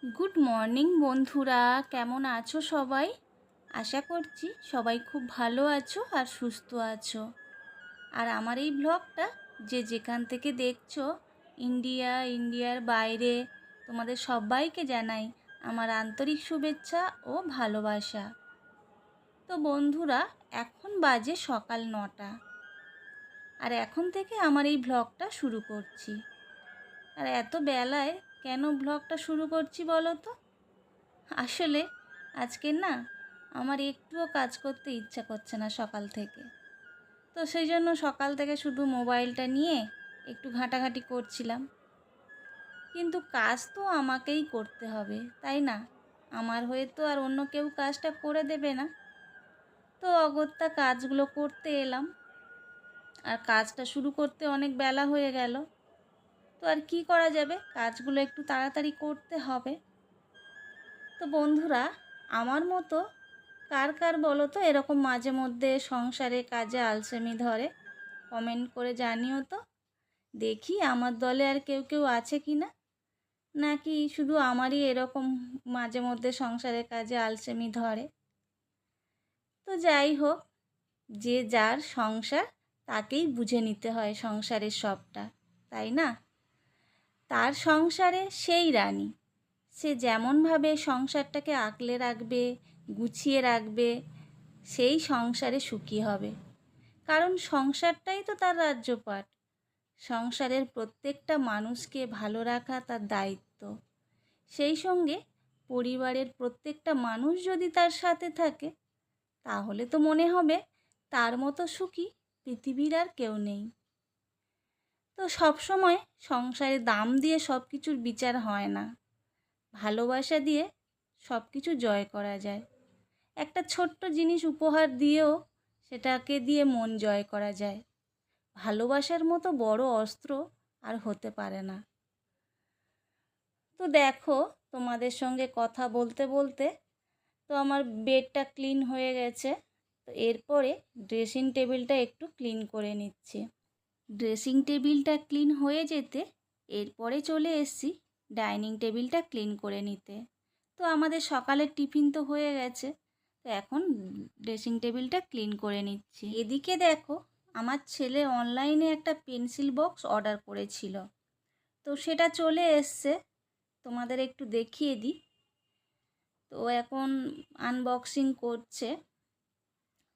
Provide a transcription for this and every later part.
Good morning বন্ধুরা, কেমন আছো সবাই? আশা করছি সবাই খুব ভালো আছো আর সুস্থ আছো। আর আমার এই ব্লগটা যে যেখান থেকে দেখছো, ইন্ডিয়ার বাইরে, তোমাদের সবাইকে জানাই আমার আন্তরিক শুভেচ্ছা ও ভালোবাসা। তো বন্ধুরা, এখন বাজে সকাল 9টা, আর এখন থেকে আমার এই ব্লগটা শুরু করছি। আর এত বেলায় কেন ব্লগটা শুরু করছি বলো তো? আসলে আজকে না, আমার একটুও কাজ করতে ইচ্ছা করছে না সকাল থেকে। তো সেই জন্য সকাল থেকে শুধু মোবাইলটা নিয়ে একটু ঘাঁটাঘাঁটি করছিলাম। কিন্তু কাজ তো আমাকেই করতে হবে, তাই না? আমার হয়ে তো আর অন্য কেউ কাজটা করে দেবে না। তো অগত্যা কাজগুলো করতে এলাম, আর কাজটা শুরু করতে অনেক বেলা হয়ে গেল। তো আর কি করা যাবে, কাজগুলো একটু তাড়াতাড়ি করতে হবে। তো বন্ধুরা, আমার মতো কার কার বলো তো এরকম মাঝে মধ্যে সংসারে কাজে আলসেমি ধরে? কমেন্ট করে জানিও তো, দেখি আমার দলে আর কেউ কেউ আছে কি না, নাকি শুধু আমারই এরকম মাঝে মধ্যে সংসারের কাজে আলসেমি ধরে। তো যাই হোক, যে যার সংসার তাকেই বুঝে নিতে হয় সংসারের সবটা, তাই না? তার সংসারে সেই রানী, সে যেমনভাবে সংসারটাকে আগলে রাখবে, গুছিয়ে রাখবে, সেই সংসারে সুখী হবে। কারণ সংসারটাই তো তার রাজ্যপাট। সংসারের প্রত্যেকটা মানুষকে ভালো রাখা তার দায়িত্ব। সেই সঙ্গে পরিবারের প্রত্যেকটা মানুষ যদি তার সাথে থাকে, তাহলে তো মনে হবে তার মতো সুখী পৃথিবীর আর কেউ নেই। তো সবসময় সংসারে দাম দিয়ে সব কিছুর বিচার হয় না, ভালোবাসা দিয়ে সব কিছু জয় করা যায়। একটা ছোট্ট জিনিস উপহার দিয়েও সেটাকে দিয়ে মন জয় করা যায়। ভালোবাসার মতো বড় অস্ত্র আর হতে পারে না। তো দেখো, তোমাদের সঙ্গে কথা বলতে বলতে তো আমার বেডটা ক্লিন হয়ে গেছে। তো এরপরে ড্রেসিং টেবিলটা একটু ক্লিন করে নিচ্ছি। ড্রেসিং টেবিলটা ক্লিন হয়ে যেতে এরপরে চলে এসেছি ডাইনিং টেবিলটা ক্লিন করে নিতে। তো আমাদের সকালের টিফিন তো হয়ে গেছে, তো এখন ড্রেসিং টেবিলটা ক্লিন করে নিচ্ছি। এদিকে দেখো, আমার ছেলে অনলাইনে একটা পেন্সিল বক্স অর্ডার করেছিল, তো সেটা চলে এসছে। তোমাদের একটু দেখিয়ে দিই। তো এখন আনবক্সিং করছে।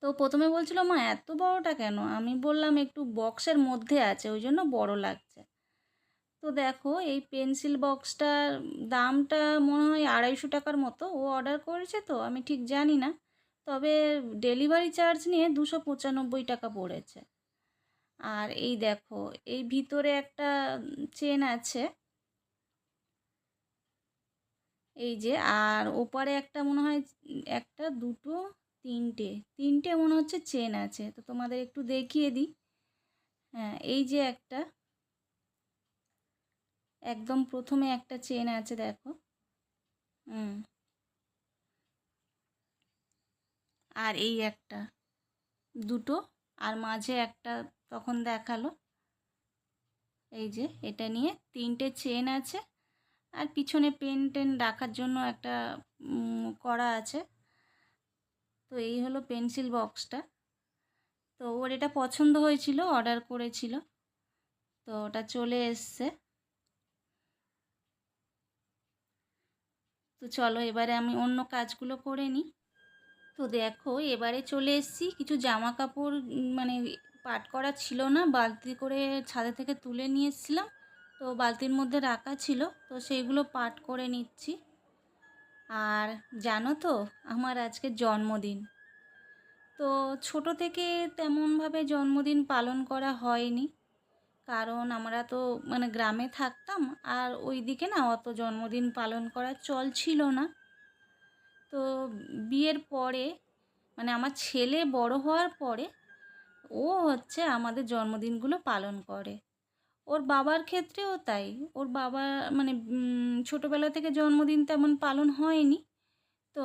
তো প্রথমে বলছিল, মা এত বড়টা কেন? আমি বললাম একটু বক্সের মধ্যে আছে, ওই জন্য বড় লাগছে। তো দেখো, এই পেন্সিল বক্সটার দামটা মনে হয় 250 টাকার মতো। ও অর্ডার করেছে তো আমি ঠিক জানি না, তবে ডেলিভারি চার্জ নিয়ে 295 টাকা পড়েছে। আর এই দেখো, এই ভিতরে একটা চেন আছে, এই যে। আর ওপারে একটা মনে হয়, একটা দুটো তিনটে তিনটে মনে হচ্ছে চেন আছে। তো তোমাদের একটু দেখিয়ে দিই। হ্যাঁ, এই যে একটা, একদম প্রথমে একটা চেন আছে দেখো। হুম। আর এই একটা, দুটো, আর মাঝে একটা তখন দেখালো। এই যে এটা নিয়ে তিনটে চেন আছে, আর পিছনে পেন টেন রাখার জন্য একটা করা আছে। তো এই হলো পেন্সিল বক্সটা। তো ওর এটা পছন্দ হয়েছিল, অর্ডার করেছিল, তো ওটা চলে এসছে। তো চলো এবারে আমি অন্য কাজগুলো করে নিই। তো দেখো, এবারে চলে এসেছি কিছু জামা কাপড়, মানে পাট করা ছিল না, বালতি করে ছাদে থেকে তুলে নিয়ে এসেছিলাম। তো বালতির মধ্যে রাখা ছিল, তো সেইগুলো পাট করে নিচ্ছি। আর জানো তো, আমার আজকে জন্মদিন। তো ছোট থেকে তেমনভাবে জন্মদিন পালন করা হয়নি, কারণ আমরা তো মানে গ্রামে থাকতাম, আর ওই দিকে না অত জন্মদিন পালন করার চল ছিল না। তো বিয়ের পরে, মানে আমার ছেলে বড় হওয়ার পরে, ও হচ্ছে আমাদের জন্মদিনগুলো পালন করে। ওর বাবার ক্ষেত্রেও তাই। ওর বাবা মানে ছোটোবেলা থেকে জন্মদিন তেমন পালন হয়নি। তো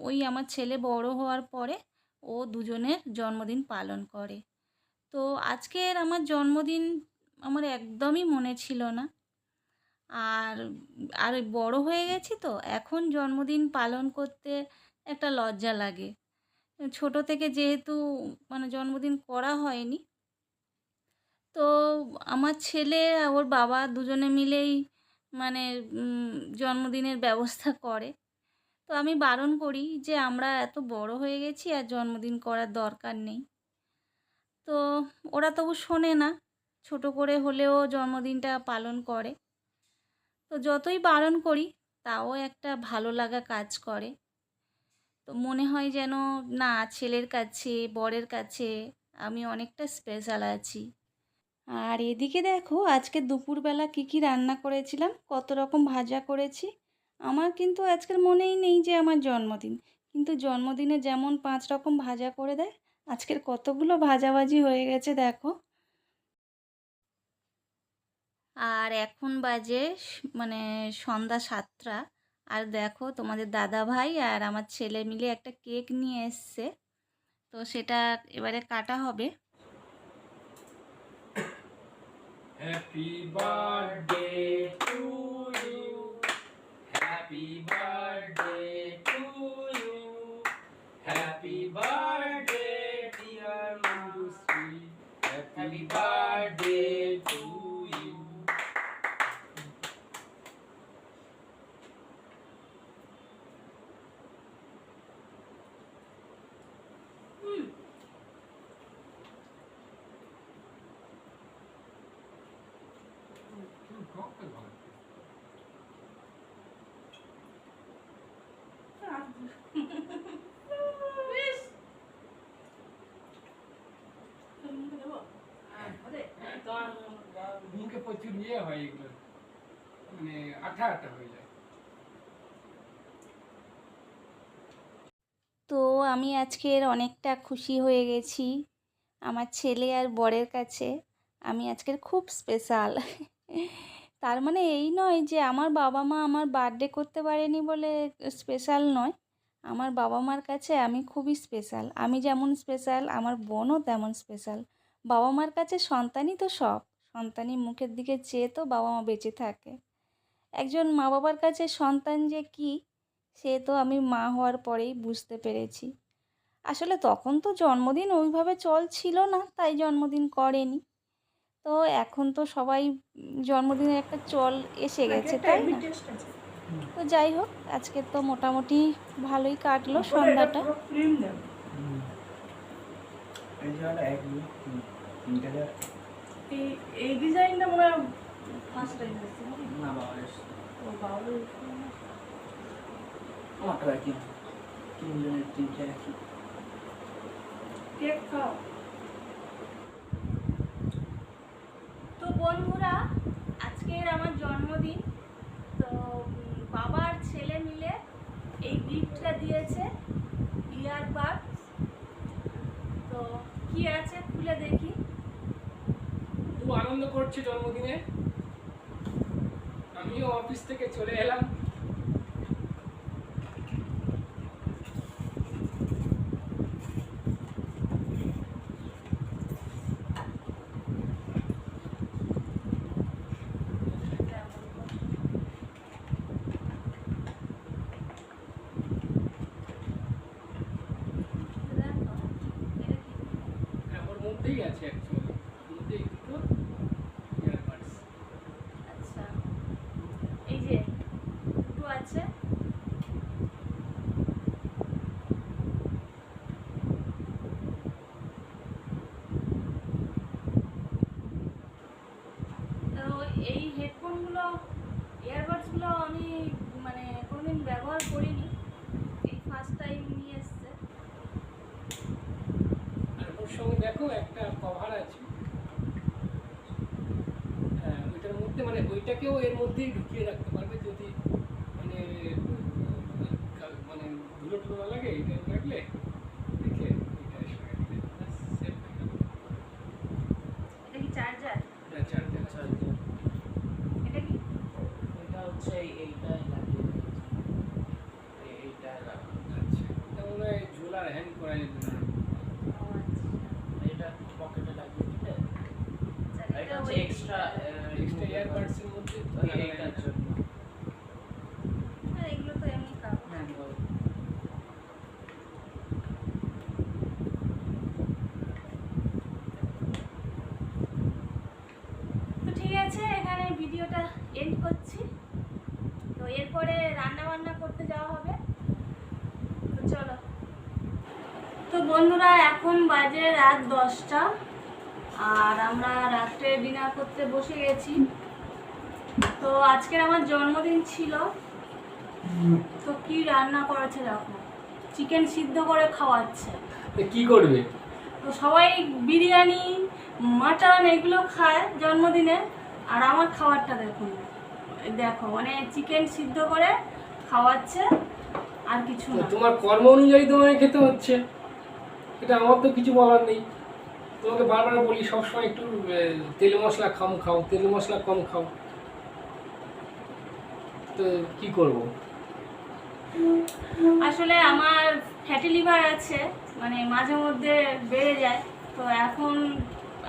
ওই আমার ছেলে বড় হওয়ার পরে ও দুজনের জন্মদিন পালন করে। তো আজকের আমার জন্মদিন আমার একদমই মনে ছিল না। আর আর বড় হয়ে গেছি তো এখন জন্মদিন পালন করতে একটা লজ্জা লাগে। ছোট থেকে যেহেতু মানে জন্মদিন করা হয়নি, তো আমার ছেলে আর ওর বাবা দুজনে মিলেই মানে উম জন্মদিনের ব্যবস্থা করে। তো আমি বারণ করি যে, "আমরা এত বড় হয়ে গেছি আর জন্মদিন করার দরকার নেই।" তো ওরা তবু শোনে না। ছোট করে হলেও জন্মদিনটা পালন করে। তো যতই বারণ করি তাও একটা ভালো লাগা কাজ করে। তো মনে হয় যেন না, ছেলের কাছে, বরের কাছে আমি অনেকটা স্পেশাল আছি। আর এদিকে দেখো আজকে দুপুরবেলা কী রান্না করেছিলাম, কত রকম ভাজা করেছি। আমার কিন্তু আজকের মনেই নেই যে আমার জন্মদিন। কিন্তু জন্মদিনে যেমন ৫ রকম ভাজা করে দেয়, আজকের কতগুলো ভাজাভাজি হয়ে গেছে দেখো। আর এখন বাজে মানে সন্ধ্যা ৭টা। আর দেখো তোমাদের দাদাভাই আর আমার ছেলে মিলে একটা কেক নিয়ে এসছে। তো সেটা এবারে কাটা হবে। Happy birthday to you. Happy birthday to you. Happy birthday, dear Manjusri. Happy birthday to you. মুখে প্রচুর ইয়ে হয় এগুলো, মানে আঠা আঠা হয়ে যায়। তো আমি আজকের অনেকটা খুশি হয়ে গেছি আমার ছেলে আর বরের কাছে। আমি আজকের খুব স্পেশাল। তার মানে এই নয় যে আমার বাবা মা আমার বার্থডে করতে পারেনি বলে স্পেশাল নয়। আমার বাবা মার কাছে আমি খুবই স্পেশাল। আমি যেমন স্পেশাল আমার বোনও তেমন স্পেশাল। বাবা মার কাছে সন্তানই তো সব। সন্তানই মুখের দিকে চেয়ে তো বাবা মা বেঁচে থাকে। একজন মা বাবার কাছে সন্তান যে কী, সে তো আমি মা হওয়ার পরেই বুঝতে পেরেছি। আসলে তখন তো জন্মদিন ওইভাবে চল ছিল না, তাই জন্মদিন করেনি। তো এখন তো সবাই জন্মদিনের একটা চল এসে গেছে, তাই না? তো যাই হোক, আজকে তো মোটামুটি ভালোই কাটলো সন্ধ্যাটা। এই ডিজাইনটা মনে হয় ফার্স্ট টাইম দেখছি না বাবা এসে ও বাবা আমারটা একই, তিনজনের তিনটে একই। কেক খাও। তো বন্ধুরা, আজকের আমার জন্মদিন। তো বাবা আর ছেলে মিলে এই গিফটটা দিয়েছে, ইয়ারবাডস। তো কি আছে খুলে দেখি। খুব আনন্দ করছে জন্মদিনে। আমিও অফিস থেকে চলে এলাম। ওর মধ্যেই আছে অ্যাকচুয়ালি, ওর মধ্যেই দুটো ইয়ারবাডস। আচ্ছা, এই যে দুটো আছে। তো এই হেডফোনগুলো, ইয়ারবাডসগুলো আমি মানে কোনোদিন ব্যবহার করিনি, এই ফার্স্ট টাইম নিয়ে এসছে। আর ওর সঙ্গে দেখো একটা কভার আছে। হ্যাঁ, ওইটার মধ্যে মানে ওইটাকেও এর মধ্যেই ঢুকিয়ে রাখতে পারবে যদি মানে মানে ধুলো টুলো না লাগে। এটা রাখলে দেখে এটা এসে রাখলে সেফ হয়ে গেল। এটা কি চার্জার? এটা চার্জার চার্জার। এটা কি? এটা হচ্ছে এইটাই লাগিয়ে এইটা আচ্ছা, এটা মনে হয় ঝোলার হ্যাং করা যেতে না। ও আচ্ছা, এটা পকেটে লাগিয়ে দিলে আচ্ছা, এটা এটা হচ্ছে ওই এক্সট্রা এক্সট্রা ইয়ারবাডস এর মধ্যে ওই এইটার জন্য এরপরে রান্না বান্না করতে যাওয়া হবে। তো চলো। তো বন্ধুরা এখন বাজে রাত 10টা আর আমরা রাত্রে ডিনার করতে বসে গেছি। তো আজকের আমার জন্মদিন ছিল, তো কি রান্না করেছে দেখো, চিকেন সিদ্ধ করে খাওয়াচ্ছে। তো কি করবে? তো সবাই বিরিয়ানি মাটন এগুলো খায় জন্মদিনে, আর আমার খাবারটা দেখুন, দেখো মানে চিকেন সিদ্ধ করে খাওয়াচ্ছে, আর কিছু তো না। তোমার কর্ম অনুযায়ী তোমাকে খেতে হচ্ছে, এটা আমার তো কিছু বলার নেই। তোমাকে বারবার বলি সবসময় একটু তেল মশলা কম খাও, তেল মশলা কম খাও, তো কি করব? আসলে আমার ফ্যাটি লিভার আছে, মানে মাঝে মধ্যে বেড়ে যায়। তো এখন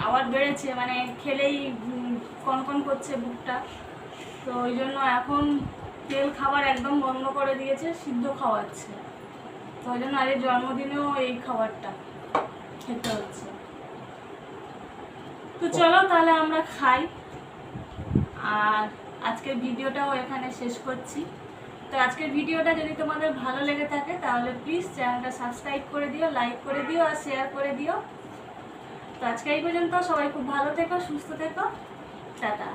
আবার বেড়েছে, মানে খেলেই কনকন করছে বুকটা। তো ওই জন্য এখন তেল খাবার একদম বন্ধ করে দিয়েছে, সিদ্ধ খাওয়াচ্ছে। তো ওই জন্য আজকে জন্মদিনেও এই খাবারটা খেতে হচ্ছে। তো চলো তাহলে আমরা খাই, আর আজকের ভিডিওটাও এখানে শেষ করছি। তো আজকের ভিডিওটা যদি তোমাদের ভালো লেগে থাকে তাহলে প্লিজ চ্যানেলটা সাবস্ক্রাইব করে দিও, লাইক করে দিও আর শেয়ার করে দিও। তো আজকে এই পর্যন্ত, সবাই খুব ভালো থেকো, সুস্থ থেকো, টাটা।